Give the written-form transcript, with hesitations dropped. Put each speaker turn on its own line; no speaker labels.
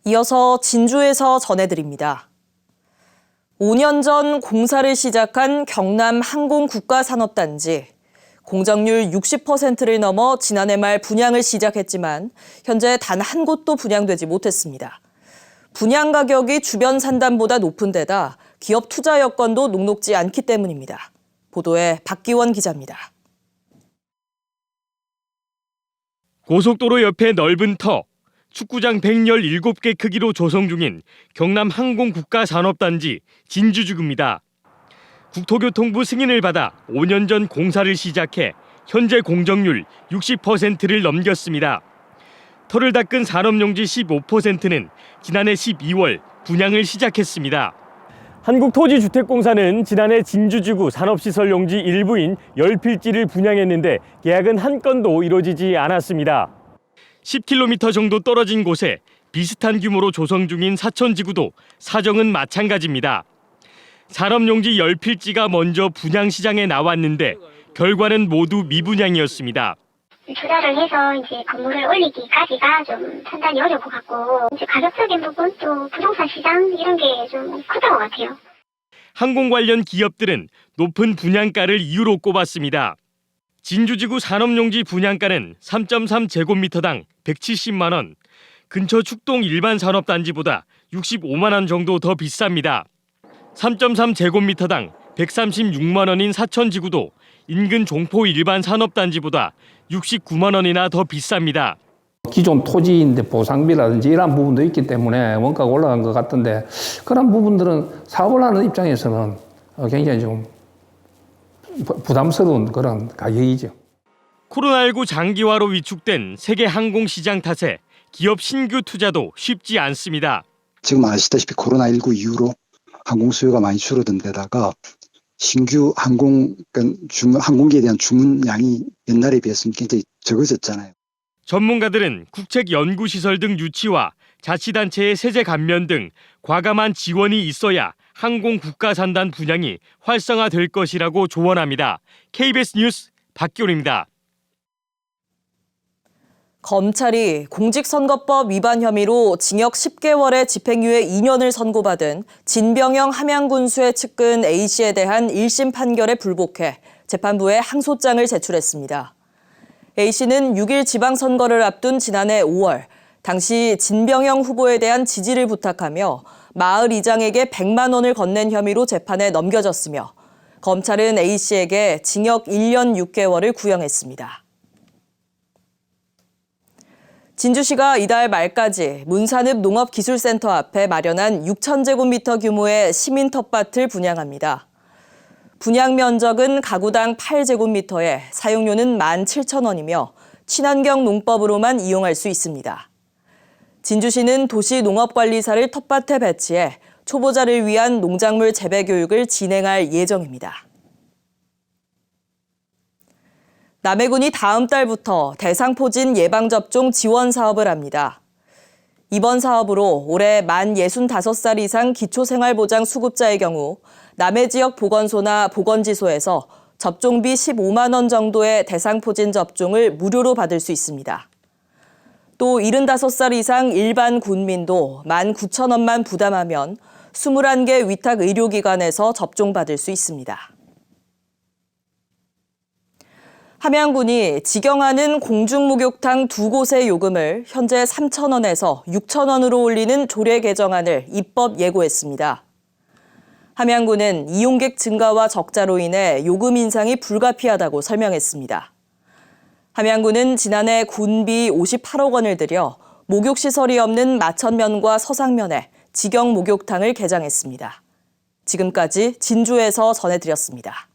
이어서 진주에서 전해드립니다. 5년 전 공사를 시작한 경남 항공국가산업단지. 공정률 60%를 넘어 지난해 말 분양을 시작했지만 현재 단 한 곳도 분양되지 못했습니다. 분양 가격이 주변 산단보다 높은 데다 기업 투자 여건도 녹록지 않기 때문입니다. 보도에 박기원 기자입니다.
고속도로 옆에 넓은 터, 축구장 117개 크기로 조성 중인 경남 항공국가산업단지 진주지구입니다. 국토교통부 승인을 받아 5년 전 공사를 시작해 현재 공정률 60%를 넘겼습니다. 터를 닦은 산업용지 15%는 지난해 12월 분양을 시작했습니다. 한국토지주택공사는 지난해 진주지구 산업시설용지 일부인 10필지를 분양했는데 계약은 한 건도 이루어지지 않았습니다. 10km 정도 떨어진 곳에 비슷한 규모로 조성 중인 사천지구도 사정은 마찬가지입니다. 산업용지 10필지가 먼저 분양 시장에 나왔는데 결과는 모두 미분양이었습니다.
투자를 해서 이제 건물을 올리기까지가 좀 판단이 어려운 것 같고 이제 가격적인 부분 또 부동산 시장 이런 게 좀 컸던 것 같아요.
항공 관련 기업들은 높은 분양가를 이유로 꼽았습니다. 진주지구 산업용지 분양가는 3.3제곱미터당 170만 원, 근처 축동 일반 산업단지보다 65만 원 정도 더 비쌉니다. 3.3제곱미터당 136만 원인 사천지구도 인근 종포 일반 산업단지보다 69만 원이나 더 비쌉니다.
기존 토지인데 보상비라든지 이런 부분도 있기 때문에 원가가 올라간 것 같은데 그런 부분들은 사업을 하는 입장에서는 굉장히 좀 부담스러운 그런 가격이죠.
코로나19 장기화로 위축된 세계 항공시장 탓에 기업 신규 투자도 쉽지 않습니다.
지금 아시다시피 코로나19 이후로 항공 수요가 많이 줄어든 데다가 신규 항공기에 대한 주문량이 옛날에 비해서는 굉장히 적어졌잖아요.
전문가들은 국책연구시설 등 유치와 자치단체의 세제 감면 등 과감한 지원이 있어야 항공국가산단 분양이 활성화될 것이라고 조언합니다. KBS 뉴스 박기훈입니다.
검찰이 공직선거법 위반 혐의로 징역 10개월에 집행유예 2년을 선고받은 진병영 함양군수의 측근 A씨에 대한 1심 판결에 불복해 재판부에 항소장을 제출했습니다. A씨는 6일 지방선거를 앞둔 지난해 5월, 당시 진병영 후보에 대한 지지를 부탁하며 마을 이장에게 100만 원을 건넨 혐의로 재판에 넘겨졌으며 검찰은 A씨에게 징역 1년 6개월을 구형했습니다. 진주시가 이달 말까지 문산읍 농업기술센터 앞에 마련한 6,000제곱미터 규모의 시민 텃밭을 분양합니다. 분양 면적은 가구당 8제곱미터에 사용료는 17,000원이며 친환경 농법으로만 이용할 수 있습니다. 진주시는 도시농업관리사를 텃밭에 배치해 초보자를 위한 농작물 재배 교육을 진행할 예정입니다. 남해군이 다음 달부터 대상포진 예방접종 지원 사업을 합니다. 이번 사업으로 올해 만 65살 이상 기초생활보장 수급자의 경우 남해 지역 보건소나 보건지소에서 접종비 15만 원 정도의 대상포진 접종을 무료로 받을 수 있습니다. 또 75살 이상 일반 군민도 19,000원만 부담하면 21개 위탁 의료기관에서 접종받을 수 있습니다. 함양군이 직영하는 공중목욕탕 2곳의 요금을 현재 3,000원에서 6,000원으로 올리는 조례 개정안을 입법 예고했습니다. 함양군은 이용객 증가와 적자로 인해 요금 인상이 불가피하다고 설명했습니다. 함양군은 지난해 군비 58억 원을 들여 목욕시설이 없는 마천면과 서상면에 직영 목욕탕을 개장했습니다. 지금까지 진주에서 전해드렸습니다.